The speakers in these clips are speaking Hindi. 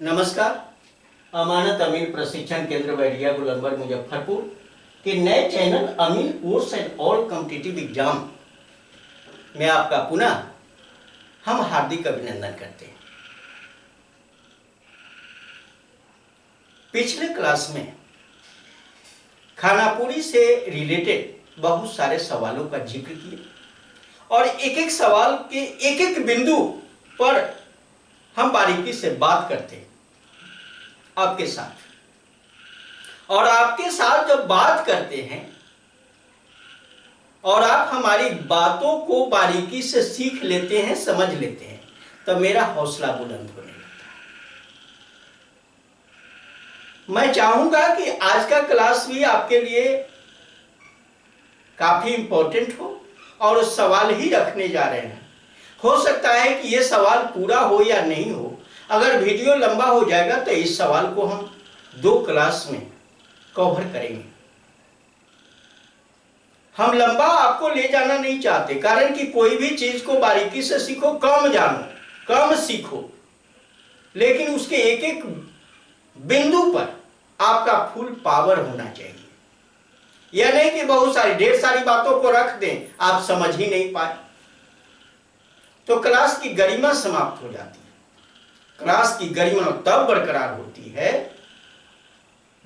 नमस्कार। अमानत अमीन प्रशिक्षण केंद्र बैरिया गुलंबर मुजफ्फरपुर के नए channel Amin course and all competitive exam में आपका पुनः हम हार्दिक अभिनंदन करते हैं। पिछले क्लास में खानापुरी से रिलेटेड बहुत सारे सवालों का जिक्र किया और एक एक सवाल के एक एक बिंदु पर हम बारीकी से बात करते हैं आपके साथ। और आपके साथ जब बात करते हैं और आप हमारी बातों को बारीकी से सीख लेते हैं, समझ लेते हैं, तब मेरा हौसला बुलंद होने लगता है। मैं चाहूंगा कि आज का क्लास भी आपके लिए काफी इंपॉर्टेंट हो और सवाल ही रखने जा रहे हैं। हो सकता है कि यह सवाल पूरा हो या नहीं हो। अगर वीडियो लंबा हो जाएगा तो इस सवाल को हम 2 क्लास में कवर करेंगे। हम लंबा आपको ले जाना नहीं चाहते, कारण कि कोई भी चीज को बारीकी से सीखो, कम जानो, कम सीखो, लेकिन उसके एक एक बिंदु पर आपका फुल पावर होना चाहिए। यह नहीं कि बहुत सारी ढेर सारी बातों को रख दें, आप समझ ही नहीं पाए तो क्लास की गरिमा समाप्त हो जाती है। क्लास की गरिमा तब बरकरार होती है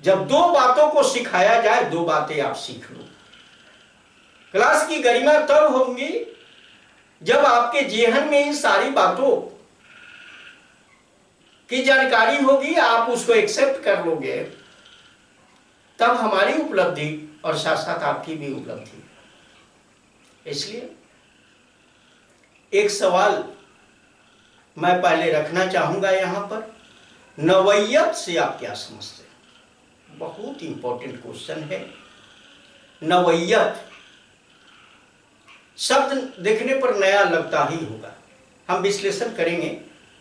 जब 2 बातों को सिखाया जाए, 2 बातें आप सीख लो। क्लास की गरिमा तब होगी जब आपके जेहन में इन सारी बातों की जानकारी होगी, आप उसको एक्सेप्ट कर लोगे, तब हमारी उपलब्धि और साथ साथ आपकी भी उपलब्धि। इसलिए एक सवाल मैं पहले रखना चाहूंगा यहां पर, नवैयत से आप क्या समझते हैं? बहुत इंपॉर्टेंट क्वेश्चन है। नवैयत शब्द देखने पर नया लगता ही होगा, हम विश्लेषण करेंगे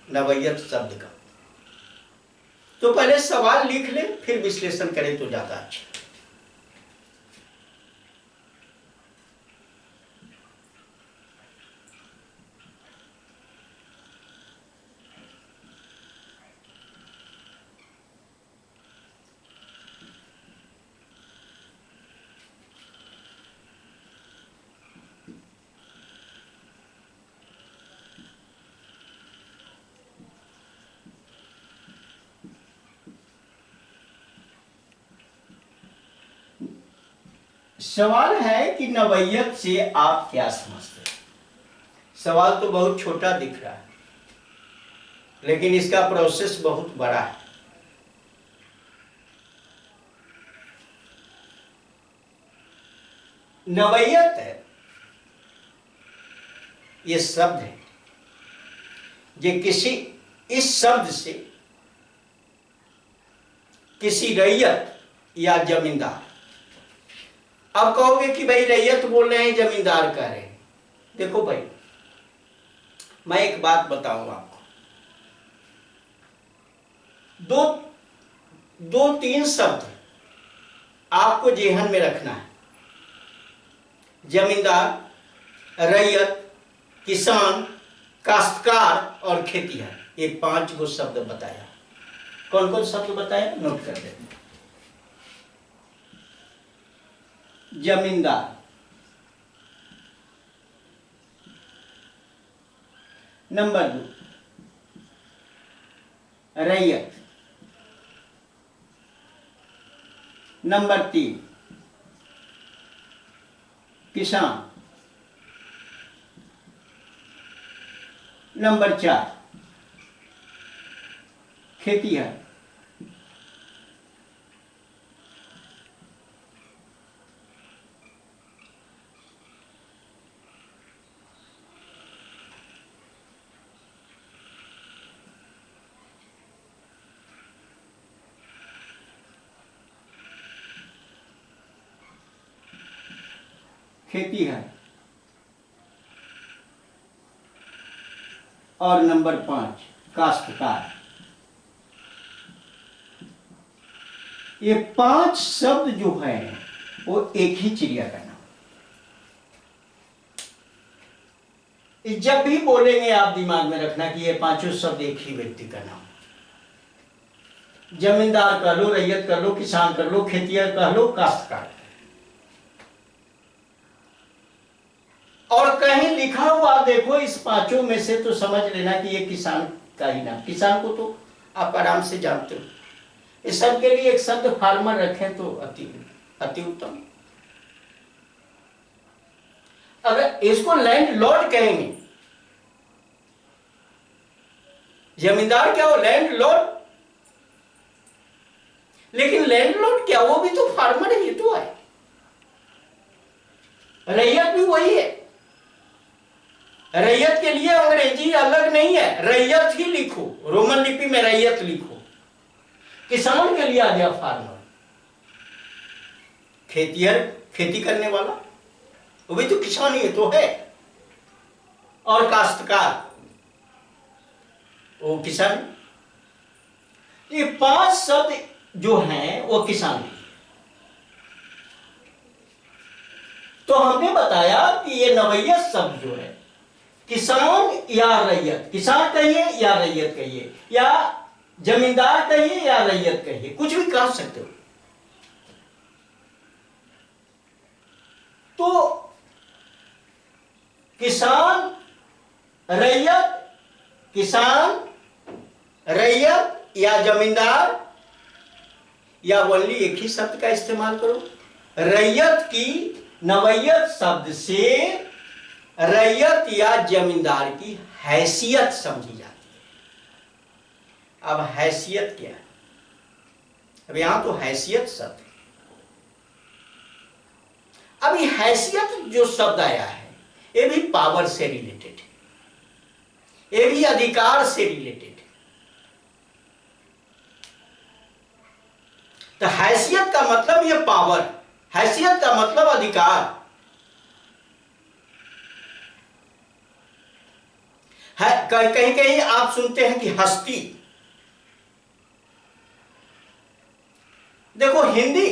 नवैयत शब्द का। तो पहले सवाल लिख ले, फिर विश्लेषण करें तो ज्यादा अच्छा। सवाल है कि नवैयत से आप क्या समझते हैं? सवाल तो बहुत छोटा दिख रहा है, लेकिन इसका प्रोसेस बहुत बड़ा है। नवैयत है, ये शब्द है, ये किसी इस शब्द से किसी रैयत या जमींदार, अब कहोगे कि भाई रैयत बोल रहे हैं, जमींदार कह रहे हैं। देखो भाई, मैं एक बात बताऊं आपको, 3 शब्द आपको जेहन में रखना है। जमींदार, रैयत, किसान, काश्तकार और खेतिहर, ये 5 गो शब्द बताया। कौन कौन शब्द बताया, नोट कर देते। जमींदार, नंबर 2 रैयत, नंबर 3 किसान, नंबर 4 खेतिहर, खेतिहर और नंबर 5 काश्तकार। ये 5 शब्द जो है वो एक ही चिड़िया का नाम। जब भी बोलेंगे आप दिमाग में रखना कि ये पांचों शब्द एक ही व्यक्ति का नाम। जमींदार कह लो, रैयत कर लो, किसान कर लो, खेतिया कह लो, काश्तकार। और कहीं लिखा हुआ देखो इस पांचों में से, तो समझ लेना कि ये किसान का ही नाम। किसान को तो आप आराम से जानते हो। इस सब के लिए एक शब्द फार्मर रखें तो अति अति उत्तम। अगर इसको लैंड लॉर्ड कहेंगे, जमींदार क्या हो, लैंड लॉर्ड। लेकिन लैंड लॉर्ड क्या, वो भी तो फार्मर ही तो है। रैयत भी वही है। रैयत के लिए अंग्रेजी अलग नहीं है, रैयत ही लिखो, रोमन लिपि में रैयत लिखो। किसान के लिए आ गया फार्मर, खेतिहर, खेती करने वाला, वो भी तो किसान ही तो है। और काश्तकार, वो किसान। ये पांच शब्द जो हैं वो किसान है। तो हमने बताया कि ये नवैयत शब्द जो है, किसान या रैयत, किसान कहिए या रैयत कहिए, या जमींदार कहिए या रैयत कहिए, कुछ भी कह सकते हो। तो किसान रैयत, किसान रैयत या जमींदार, या वनली एक ही शब्द का इस्तेमाल करो। रैयत की नवैयत शब्द से रैयत या जमींदार की हैसियत समझी जाती है। अब हैसियत क्या है? अब यहां तो हैसियत शब्द है। अब ये हैसियत जो शब्द आया है, ये भी पावर से रिलेटेड है, ये भी अधिकार से रिलेटेड है। तो हैसियत का मतलब ये पावर, हैसियत का मतलब अधिकार है। कहीं कहीं आप सुनते हैं कि हस्ती। देखो, हिंदी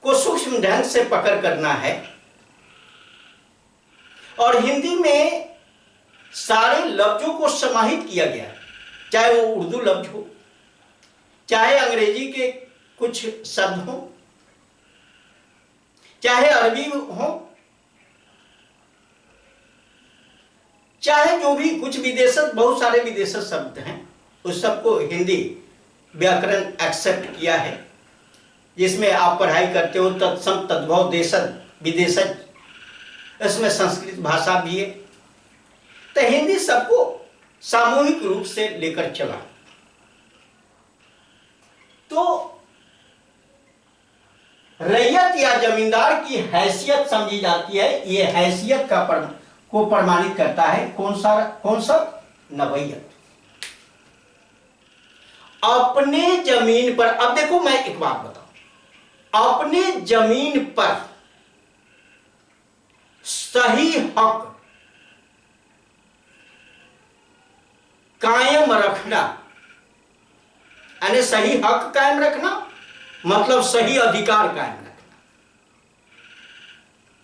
को सूक्ष्म ढंग से पकड़ करना है, और हिंदी में सारे लफ्जों को समाहित किया गया है, चाहे वो उर्दू लफ्ज हो, चाहे अंग्रेजी के कुछ शब्द हो, चाहे अरबी हो, चाहे जो भी कुछ विदेशज, बहुत सारे विदेशज शब्द हैं, उस सबको हिंदी व्याकरण एक्सेप्ट किया है। जिसमें आप पढ़ाई करते हो तत्सम तद्भव देशज विदेशज, इसमें संस्कृत भाषा भी है। तो हिंदी सबको सामूहिक रूप से लेकर चला। तो रैयत या जमींदार की हैसियत समझी जाती है। ये हैसियत को प्रमाणित करता है कौन सा नवैयत। अपने जमीन पर, अब देखो मैं एक बात बताऊं, अपने जमीन पर सही हक कायम रखना, यानी सही हक कायम रखना मतलब सही अधिकार कायम रखना,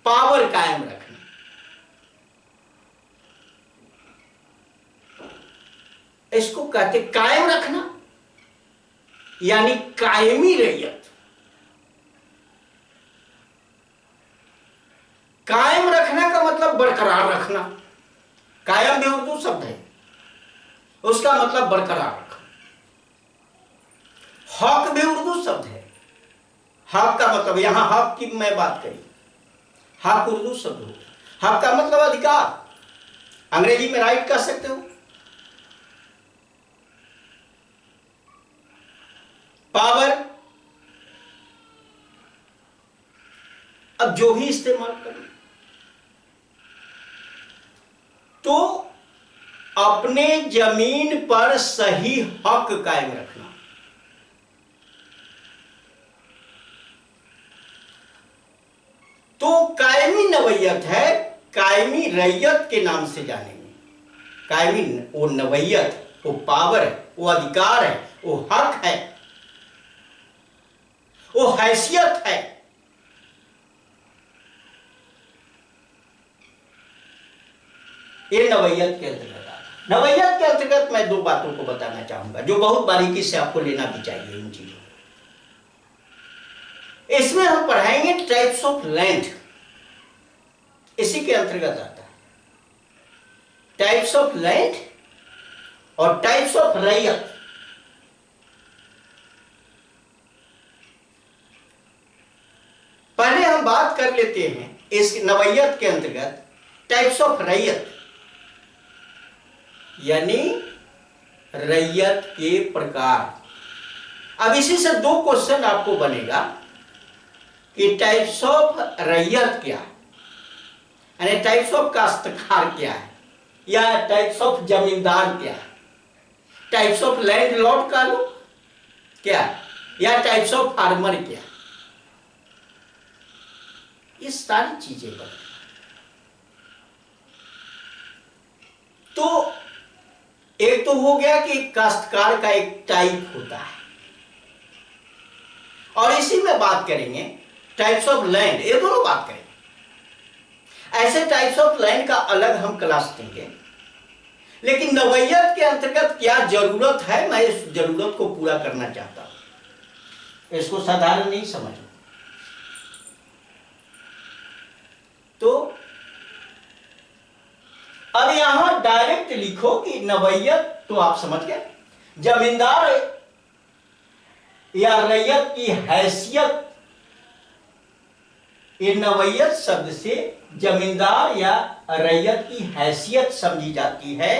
पावर कायम रखना। इसको कहते कायम रखना, यानी कायमी रैयत। कायम रखना का मतलब बरकरार रखना। कायम भी उर्दू शब्द है, उसका मतलब बरकरार रखना। हक भी उर्दू शब्द है। हक का मतलब, यहां हक की मैं बात करी, हक उर्दू शब्द हो। हक का मतलब अधिकार, अंग्रेजी में राइट कह सकते हो। पावर, अब जो भी इस्तेमाल करें, तो अपने जमीन पर सही हक कायम रखना। तो कायमी नवैयत है, कायमी रैयत के नाम से जानेंगे। कायमी वो नवैयत, वो पावर है, वो अधिकार है, वो हक है, वो हैसियत है। ये नवैयत के अंतर्गत आता है। नवैयत के अंतर्गत मैं दो बातों को बताना चाहूंगा जो बहुत बारीकी से आपको लेना भी चाहिए इन चीजों को। इसमें हम पढ़ाएंगे टाइप्स ऑफ लैंड, इसी के अंतर्गत आता है टाइप्स ऑफ लैंड और टाइप्स ऑफ रैयत। पहले हम बात कर लेते हैं इस नवैयत के अंतर्गत टाइप्स ऑफ रैयत, यानी रैयत के प्रकार। अब इसी से दो क्वेश्चन आपको बनेगा कि टाइप्स ऑफ रैयत क्या है, यानी टाइप्स ऑफ काश्तकार क्या है, या टाइप्स ऑफ जमींदार क्या है, टाइप्स ऑफ लैंड लॉर्ड का लो क्या है, या टाइप्स ऑफ फार्मर क्या है। ये सारी चीजें बने। तो एक तो हो गया कि काश्तकार का एक टाइप होता है, और इसी में बात करेंगे टाइप्स ऑफ लैंड, ये दोनों बात करेंगे। ऐसे टाइप्स ऑफ लैंड का अलग हम क्लास देंगे, लेकिन नवैयत के अंतर्गत क्या जरूरत है, मैं इस जरूरत को पूरा करना चाहता हूं, इसको साधारण नहीं समझो। तो अब यहां डायरेक्ट लिखो कि नवैयत, तो आप समझ गए जमींदार या रैयत की हैसियत, ये नवैयत शब्द से जमींदार या रैयत की हैसियत समझी जाती है।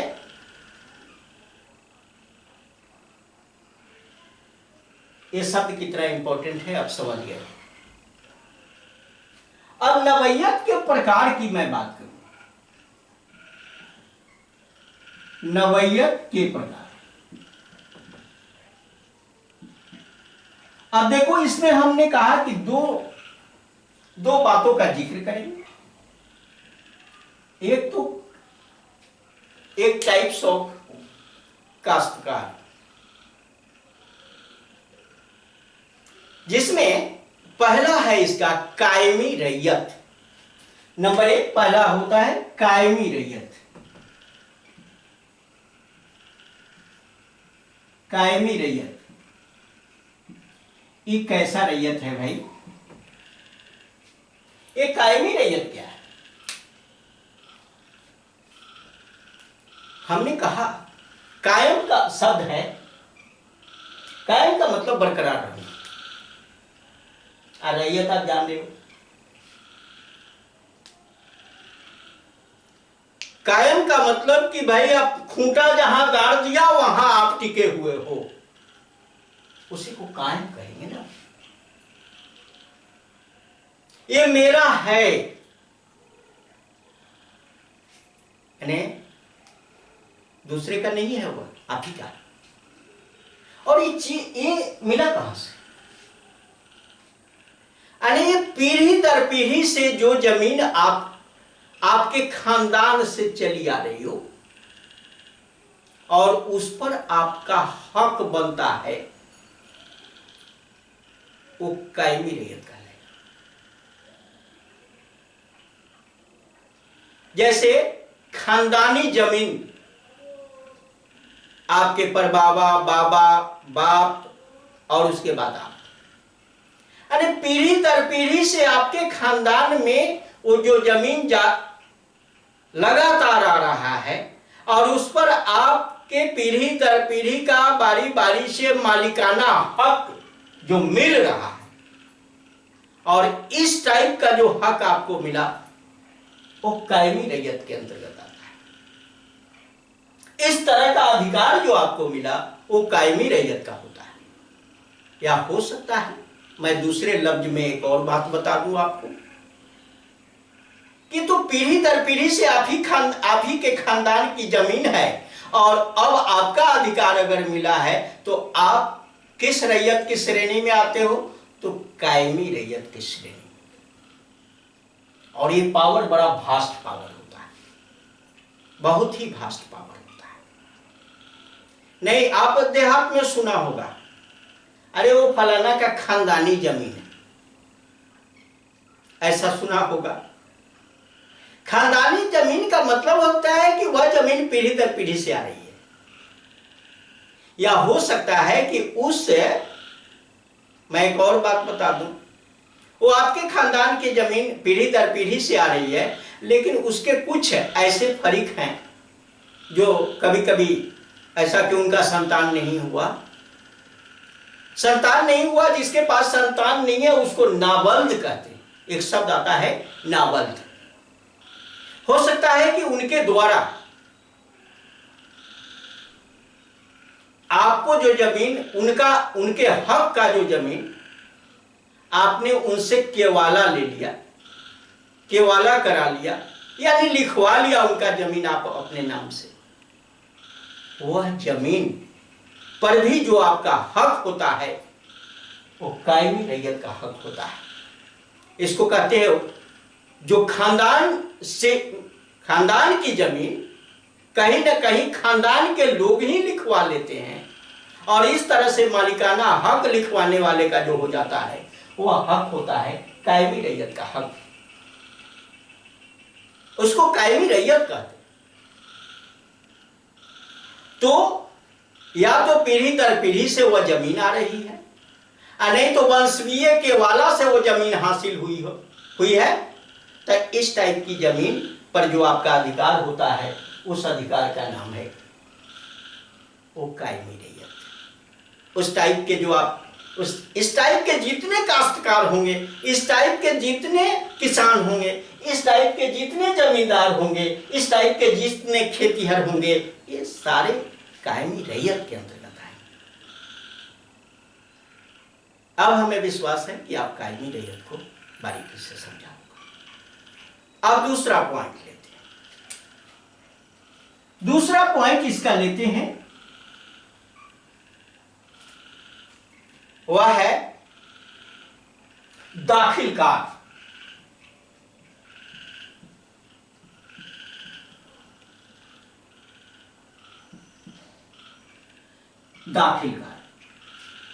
ये शब्द कितना इंपॉर्टेंट है आप समझ गए। अब नवैयत के प्रकार की मैं बात करूं, नवैयत के प्रकार। अब देखो इसमें हमने कहा कि दो बातों का जिक्र करेंगे। एक तो एक टाइप्स ऑफ काश्तकार, जिसमें पहला है इसका कायमी रैयत। नंबर एक पहला होता है कायमी रैयत। कायमी रैयत ये कैसा रैयत है भाई? ये कायमी रैयत क्या है? हमने कहा कायम का शब्द है, कायम का मतलब बरकरार रहना, और रैयत आप जान रहे हो। कायम का मतलब कि भाई आप खूंटा जहां गाड़ दिया वहां आप टिके हुए हो, उसी को कायम कहेंगे ना। ये मेरा है, यानी दूसरे का नहीं है, वो आप ही का। और ये मिला कहां से? यानी ये पीढ़ी दर पीढ़ी से जो जमीन आपके खानदान से चली आ रही हो और उस पर आपका हक बनता है, वो कायमी रैयत का है। जैसे खानदानी जमीन आपके परबाबा, बाबा, बाप और उसके बाद आप, यानी पीढ़ी दर पीढ़ी से आपके खानदान में वो जो जमीन लगातार आ रहा है और उस पर आपके पीढ़ी दर पीढ़ी का बारी बारी से मालिकाना हक जो मिल रहा है, और इस टाइप का जो हक आपको मिला वो कायमी रैयत के अंतर्गत आता है। इस तरह का अधिकार जो आपको मिला वो कायमी रैयत का होता है। या हो सकता है मैं दूसरे लफ्ज में एक और बात बता दूं आपको कि तो पीढ़ी दर पीढ़ी से आप ही के खानदान की जमीन है और अब आपका अधिकार अगर मिला है तो आप किस रैयत की श्रेणी में आते हो? तो कायमी रैयत की श्रेणी। और ये पावर बड़ा भास्ट पावर होता है, बहुत ही भास्ट पावर होता है। नहीं, आप देहात में सुना होगा, अरे वो फलाना का खानदानी जमीन है, ऐसा सुना होगा। खानदानी जमीन का मतलब होता है कि वह जमीन पीढ़ी दर पीढ़ी से आ रही है, या हो सकता है कि मैं एक और बात बता दूं, वो आपके खानदान की जमीन पीढ़ी दर पीढ़ी से आ रही है, लेकिन उसके कुछ ऐसे फरीक हैं जो कभी कभी ऐसा कि उनका संतान नहीं हुआ, जिसके पास संतान नहीं है उसको नाबल्द कहते हैं। एक शब्द आता है नाबल्द। हो सकता है कि उनके द्वारा आपको जो जमीन उनके हक का जो जमीन आपने उनसे केवाला ले लिया, केवाला करा लिया, यानी लिखवा लिया उनका जमीन आप अपने नाम से, वह जमीन पर भी जो आपका हक होता है वो कायमी रैयत का हक होता है। इसको कहते हैं जो खानदान की जमीन कहीं ना कहीं खानदान के लोग ही लिखवा लेते हैं, और इस तरह से मालिकाना हक लिखवाने वाले का जो हो जाता है वह हक होता है कायमी रैयत का हक, उसको कायमी रैयत कहते। तो या तो पीढ़ी दर पीढ़ी से वह जमीन आ रही है, नहीं तो वंशवीय केवाला से वो जमीन हासिल हुई है। तो इस टाइप की जमीन पर जो आपका अधिकार होता है उस अधिकार का नाम है वो कायमी रैयत। उस टाइप के जो आप इस टाइप के जितने काश्तकार होंगे, इस टाइप के जितने किसान होंगे, इस टाइप के जितने जमींदार होंगे, इस टाइप के जितने खेतीहर होंगे, ये सारे कायमी रैयत के अंतर्गत आए। अब हमें विश्वास है कि आप कायमी रैयत को बारीकी से समझा होगा। अब दूसरा पॉइंट लेते हैं। दूसरा पॉइंट इसका लेते हैं, वह है दाखिलकार।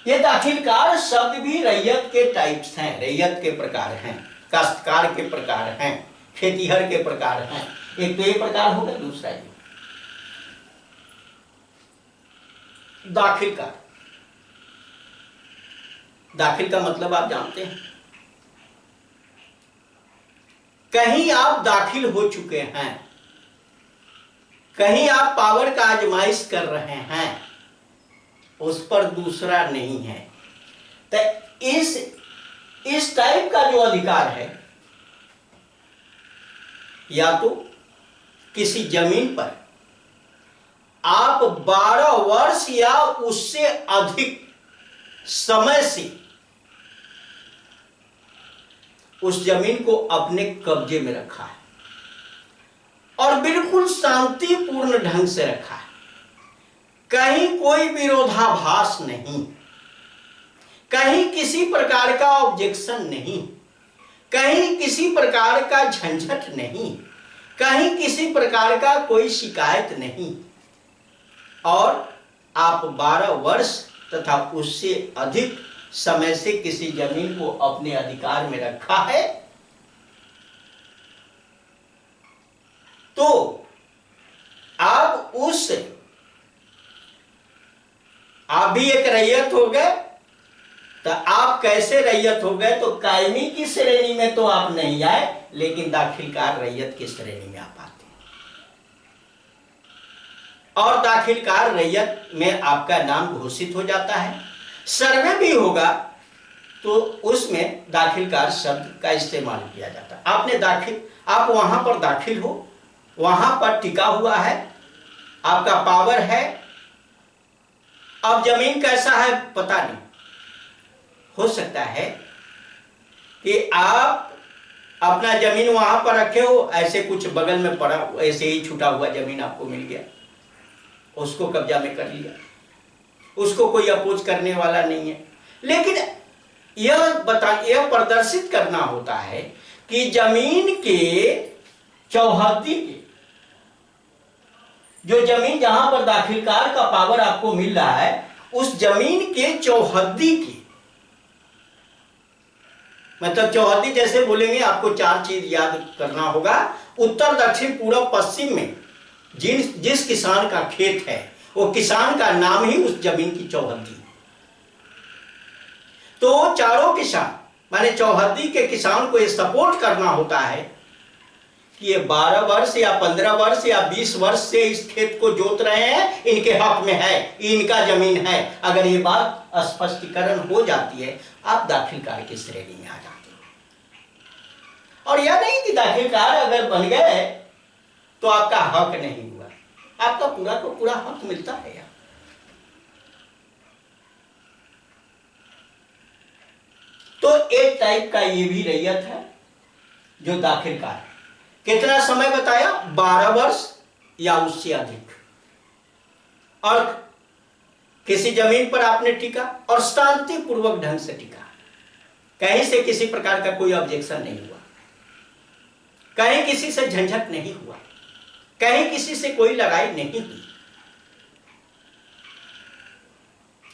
ये दाखिलकार शब्द भी रैयत के टाइप्स हैं, रैयत के प्रकार हैं, काश्तकार के प्रकार हैं, खेतीहर के प्रकार हैं। एक तो ये प्रकार हो गया, दूसरा ये दाखिलकार। दाखिल का मतलब आप जानते हैं, कहीं आप दाखिल हो चुके हैं, कहीं आप पावर का आजमाइश कर रहे हैं, उस पर दूसरा नहीं है। तो इस टाइप का जो अधिकार है, या तो किसी जमीन पर आप 12 वर्ष या उससे अधिक समय से उस जमीन को अपने कब्जे में रखा है और बिल्कुल शांतिपूर्ण ढंग से रखा है, कहीं कोई विरोधाभास नहीं, कहीं किसी प्रकार का ऑब्जेक्शन नहीं, कहीं किसी प्रकार का झंझट नहीं, कहीं किसी प्रकार का कोई शिकायत नहीं, और आप 12 वर्ष तथा उससे अधिक समय से किसी जमीन को अपने अधिकार में रखा है, तो आप भी एक रैयत हो गए। तो आप कैसे रैयत हो गए? तो कायमी की श्रेणी में तो आप नहीं आए, लेकिन दाखिलकार रैयत की श्रेणी में आप आते हैं, और दाखिलकार रैयत में आपका नाम घोषित हो जाता है। सर्वे भी होगा तो उसमें दाखिलकार शब्द का इस्तेमाल किया जाता है। आप वहां पर दाखिल हो, वहां पर टिका हुआ है, आपका पावर है। अब जमीन कैसा है पता नहीं, हो सकता है कि आप अपना जमीन वहां पर रखे हो, ऐसे कुछ बगल में पड़ा, ऐसे ही छूटा हुआ जमीन आपको मिल गया, उसको कब्जा में कर लिया, उसको कोई अपोज करने वाला नहीं है। लेकिन यह प्रदर्शित करना होता है कि जमीन के चौहद्दी के, जो जमीन जहां पर दाखिलकार का पावर आपको मिल रहा है, उस जमीन के चौहद्दी की मतलब चौहद्दी जैसे बोलेंगे आपको 4 चीज याद करना होगा। उत्तर दक्षिण पूरब पश्चिम में जिस किसान का खेत है वो किसान का नाम ही उस जमीन की चौहद्दी है। तो चारों किसान माने चौहद्दी के किसान को ये सपोर्ट करना होता है कि ये 12 वर्ष या 15 वर्ष या 20 वर्ष से इस खेत को जोत रहे हैं, इनके हक में है, इनका जमीन है। अगर ये बात स्पष्टीकरण हो जाती है आप दाखिलकार की श्रेणी में आ जाते हैं। और यह नहीं कि दाखिलकार अगर बन गए तो आपका हक नहीं हुआ, आपका पूरा को पूरा हक मिलता है यार। तो एक टाइप का ये भी रैयत है जो दाखिलकार है। कितना समय बताया? 12 वर्ष या उससे अधिक, और किसी जमीन पर आपने टिका और शांतिपूर्वक ढंग से टिका, कहीं से किसी प्रकार का कोई ऑब्जेक्शन नहीं हुआ, कहीं किसी से झंझट नहीं हुआ, कहीं किसी से कोई लड़ाई नहीं हुई,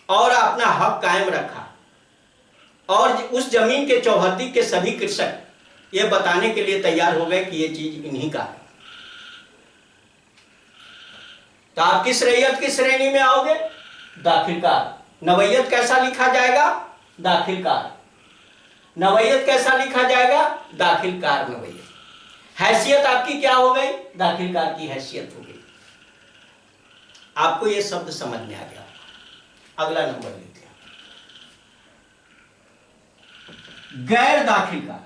और अपना हक कायम रखा। और उस जमीन के चौहद्दी के सभी कृषक ये बताने के लिए तैयार हो गए कि ये चीज इन्हीं का है। तो आप किस रैयत की श्रेणी में आओगे? दाखिलकार। नवैयत कैसा लिखा जाएगा? दाखिलकार। नवैयत कैसा लिखा जाएगा? दाखिलकार नवैयत। हैसियत आपकी क्या हो गई? दाखिलकार की हैसियत हो गई। आपको ये शब्द समझ में आ गया। अगला नंबर लेते हैं, गैर दाखिलकार।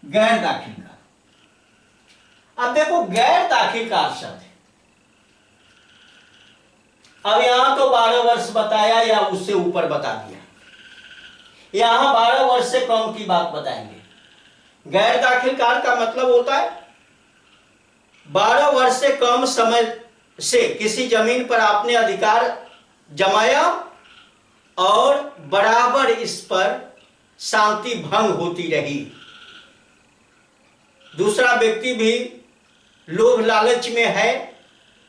गैर दाखिलकार। अब देखो गैर दाखिलकार शब्द है। अब यहां तो 12 वर्ष बताया या उससे ऊपर बता दिया, यहां 12 वर्ष से कम की बात बताएंगे। गैर दाखिलकार का मतलब होता है 12 वर्ष से कम समय से किसी जमीन पर आपने अधिकार जमाया और बराबर इस पर शांति भंग होती रही, दूसरा व्यक्ति भी लोभ लालच में है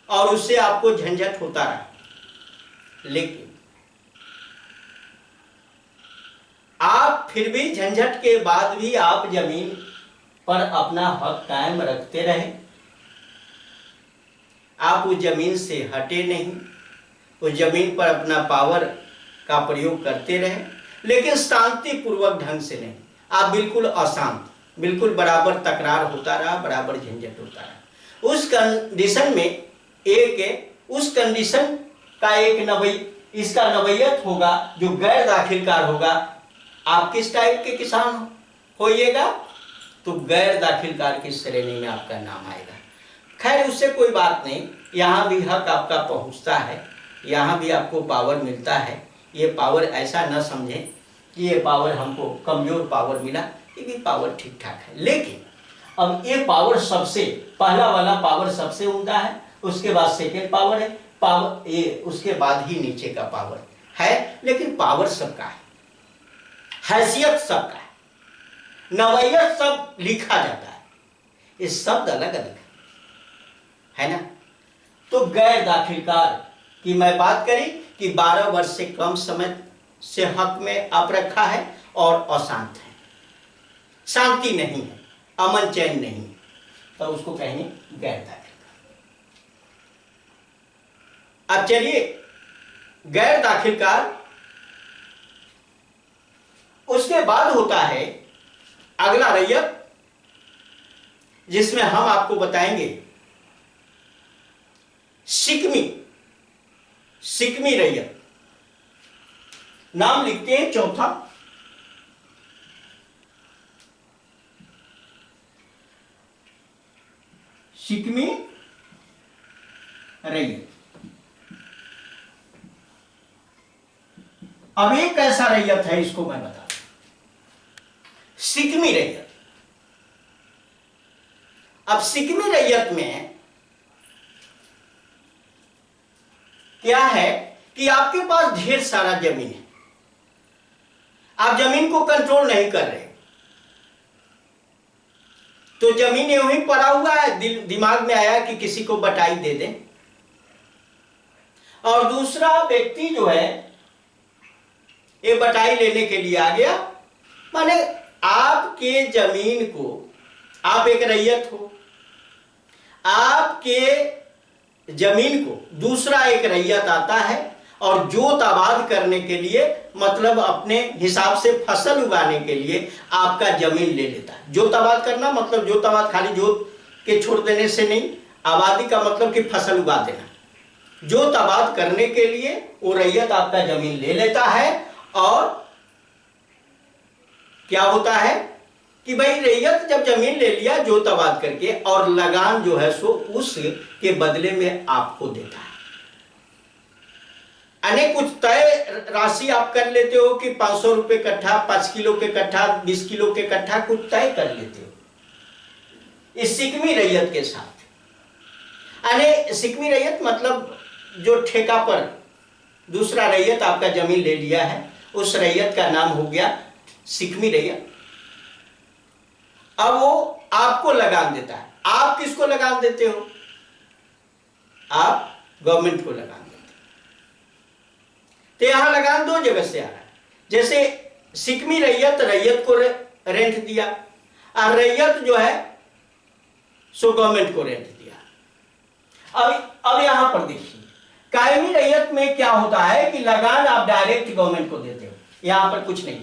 और उससे आपको झंझट होता रहा, लेकिन आप फिर भी झंझट के बाद भी आप जमीन पर अपना हक कायम रखते रहे, आप उस जमीन से हटे नहीं, उस जमीन पर अपना पावर का प्रयोग करते रहे, लेकिन शांतिपूर्वक ढंग से नहीं। आप बिल्कुल अशांत, बिल्कुल बराबर तकरार होता रहा, बराबर झंझट होता रहा। उस कंडीशन में उस कंडीशन का इसका नवैयत होगा जो गैर दाखिलकार होगा। आप किस टाइप के किसान होइएगा? तो गैर दाखिलकार की श्रेणी में आपका नाम आएगा। खैर उससे कोई बात नहीं, यहाँ भी हक आपका पहुँचता है, यहाँ भी आपको पावर मिलता है। ये पावर ऐसा न समझें कि ये पावर हमको कमजोर पावर मिला, ये भी पावर ठीक ठाक है। लेकिन अब ये पावर सबसे पहला वाला पावर सबसे उम्दा है, उसके बाद सेकेंड पावर है, पावर ये उसके बाद ही नीचे का पावर है, लेकिन पावर सबका है, हैसियत सबका है, नवैयत सब लिखा जाता है, ये शब्द अलग अलग है ना। तो गैर दाखिलकार की मैं बात करी कि 12 वर्ष से कम समय से हक में आप रखा है और अशांत है, शांति नहीं है, अमन चैन नहीं है, तो उसको कहेंगे गैर दाखिलकार। अब चलिए गैर दाखिलकार, उसके बाद होता है अगला रैयत, जिसमें हम आपको बताएंगे सिकमी रैयत। नाम लिखते हैं चौथा, सिकमी रैयत। अब एक ऐसा रैयत है, इसको मैं बता दूं, सिकमी रैयत। अब सिकमी रैयत में क्या है कि आपके पास ढेर सारा जमीन है, आप जमीन को कंट्रोल नहीं कर रहे, तो जमीन यूं ही पड़ा हुआ है, दिमाग में आया कि किसी को बटाई दे दें। और दूसरा व्यक्ति जो है ये बटाई लेने के लिए आ गया। माने आपके जमीन को, आप एक रैयत हो, आपके जमीन को दूसरा एक रैयत आता है और जोत आबाद करने के लिए, मतलब अपने हिसाब से फसल उगाने के लिए आपका जमीन ले लेता है। जोत आबाद करना मतलब जोत आबाद खाली जोत के छोड़ देने से नहीं, आबादी का मतलब कि फसल उगा देना। जोत आबाद करने के लिए वो रैयत आपका जमीन ले लेता है और क्या होता है कि भाई रैयत जब जमीन ले लिया जोत आबाद करके, और लगान जो है सो उसके बदले में आपको देता है। अनेक कुछ तय राशि आप कर लेते हो कि 500 रुपए कट्ठा, 5 किलो के कट्ठा, 20 किलो के कट्ठा कुछ तय कर लेते हो इस सिकमी रैयत के साथ। अने सिकमी रैयत मतलब जो ठेका पर दूसरा रैयत आपका जमीन ले लिया है, उस रैयत का नाम हो गया सिकमी रैयत। अब वो आपको लगान देता है। आप किसको लगान देते हो? आप गवर्नमेंट को लगान देते हो। तो यहां लगान दो जगह से आ रहा है। जैसे सिकमी रैयत, रैयत को रेंट दिया, और रैयत जो है सो गवर्नमेंट को रेंट दिया। अब यहां पर देखिए, कायमी रैयत में क्या होता है कि लगान आप डायरेक्ट गवर्नमेंट को देते हो। यहां पर कुछ नहीं,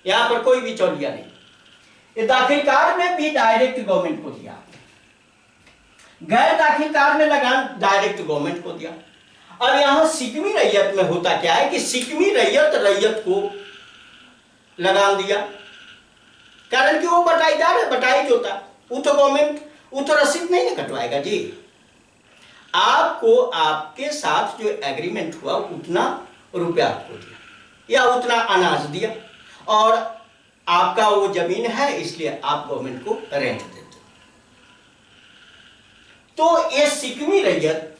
यहां पर कोई भी चौलिया नहीं। ये दाखिलकार में भी डायरेक्ट गवर्नमेंट को दिया, गैर दाखिलकार में लगान डायरेक्ट गवर्नमेंट को दिया। अब यहां सिकमी रैयत में होता क्या है कि सिकमी रैयत रैयत को लगान दिया, कारण कि वो बटाईदार है, बटाई जो था वो तो गवर्नमेंट, वो तो रसीद नहीं ना कटवाएगा जी। आपको आपके साथ जो एग्रीमेंट हुआ उतना रुपया आपको दिया या उतना अनाज दिया, और आपका वो जमीन है इसलिए आप गवर्नमेंट को रेंट देते हो। तो ये सिकमी रैयत,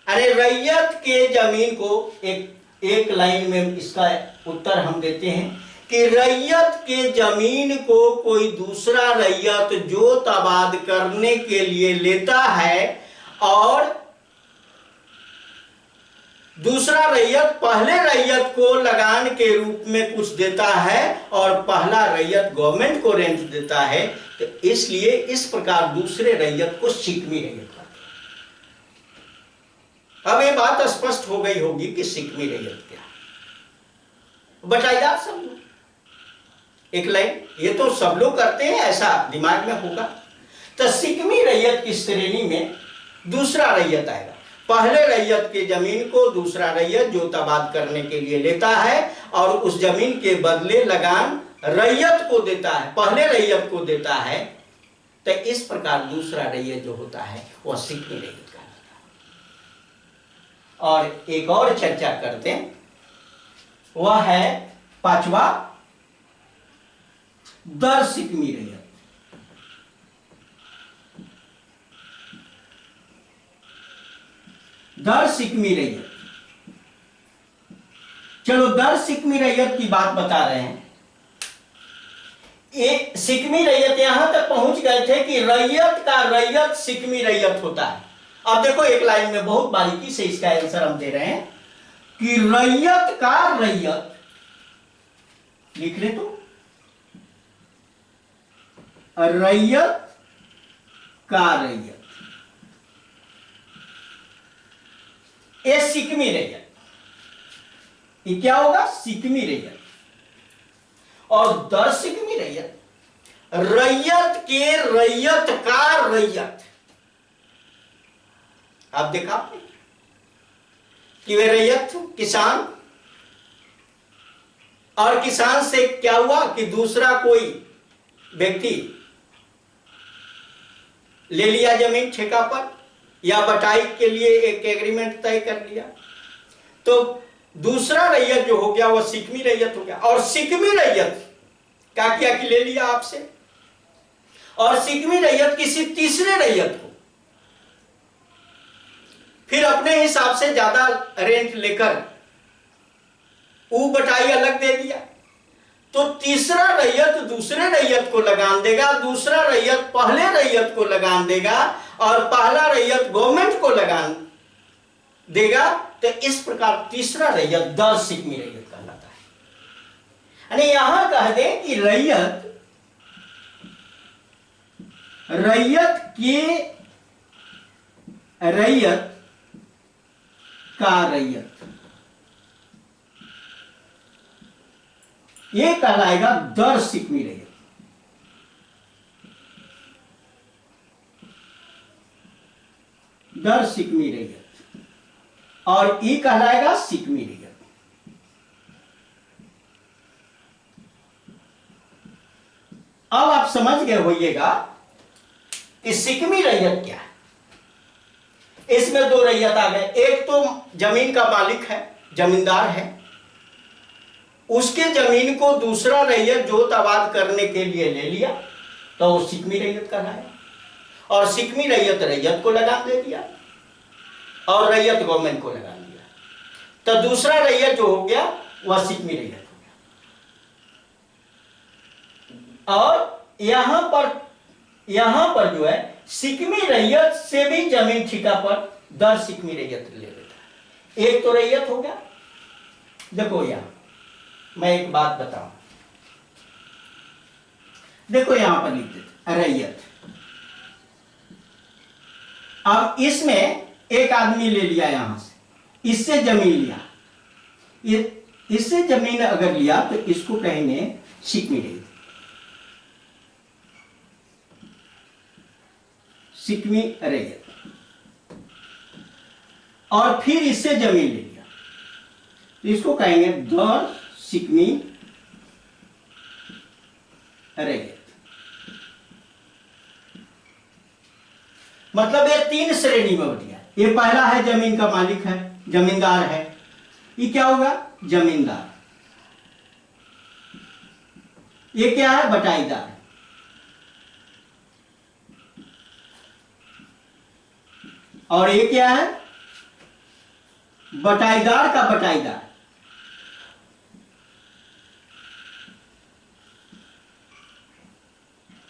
अरे रैयत के जमीन को एक लाइन में इसका उत्तर हम देते हैं कि रैयत के जमीन को कोई दूसरा रैयत जोत आबाद करने के लिए लेता है, और दूसरा रैयत पहले रैयत को लगान के रूप में कुछ देता है और पहला रैयत गवर्नमेंट को रेंट देता है। तो इसलिए इस प्रकार दूसरे रैयत को सिकमी रैयत कहते हैं। अब ये बात स्पष्ट हो गई होगी कि सिकमी रैयत क्या, बटाईदार समझो एक लाइन, ये तो सब लोग करते हैं, ऐसा दिमाग में होगा। तो सिकमी रैयत की श्रेणी में दूसरा रैयत आएगा। पहले रैयत के जमीन को दूसरा रैयत जोत आबाद करने के लिए लेता है और उस जमीन के बदले लगान रैयत को देता है, पहले रैयत को देता है। तो इस प्रकार दूसरा रैयत जो होता है वह सिकमी रैयत कहलाता है। और एक और चर्चा करते हैं, वह है पांचवा, दर सिकमी रैयत। दर सिकमी रैयत, चलो दर सिकमी रैयत की बात बता रहे हैं। ये सिकमी रैयत यहां तक पहुंच गए थे कि रैयत का रैयत सिकमी रैयत होता है। अब देखो एक लाइन में बहुत बारीकी से इसका आंसर हम दे रहे हैं कि रैयत का रैयत, लिख ले तो, रैयत का रैयत, ये सिकमी रैयत, ये क्या होगा? सिकमी रैयत। और दर सिकमी रैयत, रैयत के रैयत का रैयत। आप देखा आपने कि वे रैयत किसान, और किसान से क्या हुआ कि दूसरा कोई व्यक्ति ले लिया जमीन ठेका पर या बटाई के लिए एक एग्रीमेंट तय कर लिया, तो दूसरा रैयत जो हो गया वह सिकमी रैयत हो गया। और सिकमी रैयत क्या किया कि ले लिया आपसे, और सिकमी रैयत किसी तीसरे रैयत को फिर अपने हिसाब से ज्यादा रेंट लेकर वो बटाई अलग दे दिया। तो तीसरा रैयत दूसरे रैयत को लगान देगा, दूसरा रैयत पहले रैयत को लगान देगा, और पहला रैयत गवर्नमेंट को लगान देगा। तो इस प्रकार तीसरा रैयत दर सिकमी रैयत कहलाता है। यानी यहां कह दें कि रैयत का रैयत, ये कहलाएगा दर सिकमी रैयत। दर सिकमी रैयत, और ये कहलाएगा सिकमी रैयत। अब आप समझ गए होइएगा कि सिकमी रैयत क्या है। इसमें दो रैयत आ गए, एक तो जमीन का मालिक है, जमींदार है, उसके जमीन को दूसरा रैयत जोत आबाद करने के लिए ले लिया तो वो सिकमी रैयत कहलाया, और सिकमी रैयत रैयत को लगान दे दिया और रैयत गवर्नमेंट को लगान दिया, तो दूसरा रैयत जो हो गया वह सिकमी रैयत हो गया। और यहां पर जो है सिकमी रैयत से भी जमीन ठेका पर दर सिकमी रैयत ले लेता है। एक तो रैयत हो गया। देखो यहां मैं एक बात बताऊं, देखो यहां पर लिख देते रैयत। अब इसमें एक आदमी ले लिया, यहां से इससे जमीन लिया, इससे जमीन अगर लिया तो इसको कहेंगे सिकमी रैयत, सिकमी रैयत। और फिर इससे जमीन ले लिया तो इसको कहेंगे दर सिकमी रैयत। मतलब ये तीन श्रेणी में बट गया। ये पहला है जमीन का मालिक है, जमींदार है, ये क्या होगा जमींदार। ये क्या है बटाईदार, और ये क्या है बटाईदार का बटाईदार।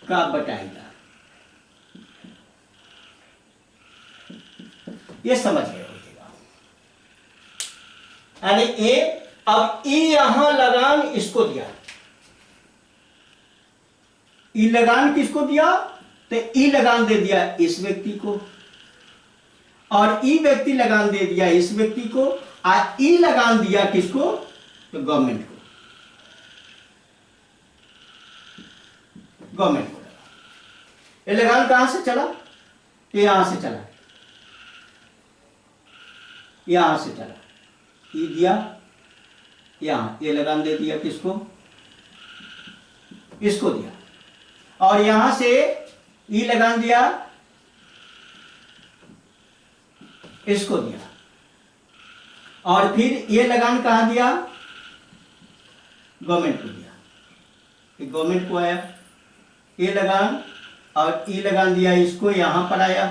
का बटाईदार, ये समझ गए होगा। यानी ये अब ई यहां लगान इसको दिया, ई लगान किसको दिया तो ई लगान दे दिया इस व्यक्ति को, और ई व्यक्ति लगान दे दिया इस व्यक्ति को, और ई लगान दिया किसको तो गवर्नमेंट को, गवर्नमेंट को लगा। ये लगान कहां से चला, ये यहां से चला, यहां से चला, ई दिया यहां, ये लगान दे दिया किसको इसको दिया, और यहां से ई लगान दिया इसको दिया, और फिर ये लगान कहां दिया गवर्नमेंट को दिया, गवर्नमेंट को आया ये लगान, और ई लगान दिया इसको यहां पर आया,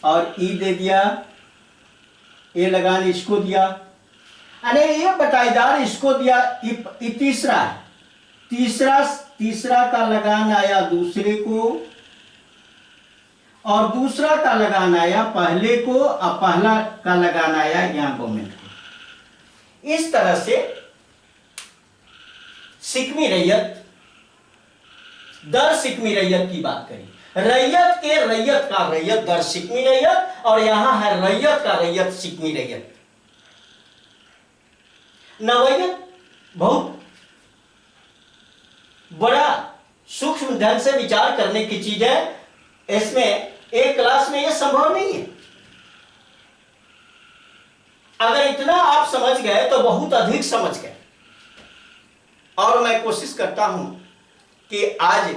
और ई दे दिया ये लगान इसको दिया, अरे ये बटाईदार इसको दिया, ये तीसरा है, तीसरा का लगान आया दूसरे को, और दूसरा का लगान आया पहले को, और पहला का लगान आया यहां गवर्नमेंट को। इस तरह से सिकमी रैयत दर सिकमी रैयत की बात करी। रैयत के रैयत का रैयत दर सिकमी रैयत, और यहां है रैयत का रैयत सिकमी रैयत। नवैयत बहुत बड़ा सूक्ष्म ढंग से विचार करने की चीज है, इसमें एक क्लास में यह संभव नहीं है। अगर इतना आप समझ गए तो बहुत अधिक समझ गए। और मैं कोशिश करता हूं कि आज,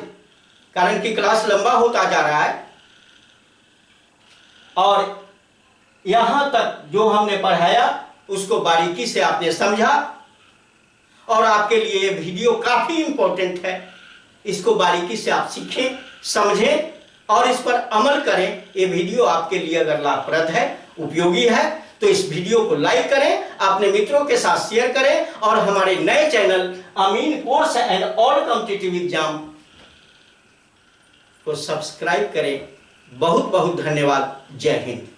कारण कि क्लास लंबा होता जा रहा है, और यहां तक जो हमने पढ़ाया उसको बारीकी से आपने समझा, और आपके लिए ये वीडियो काफी इंपॉर्टेंट है। इसको बारीकी से आप सीखें, समझें और इस पर अमल करें। ये वीडियो आपके लिए अगर लाभप्रद है, उपयोगी है, तो इस वीडियो को लाइक करें, अपने मित्रों के साथ शेयर करें और हमारे नए channel Amin course and all competitive exam को सब्सक्राइब करें। बहुत बहुत धन्यवाद। जय हिंद।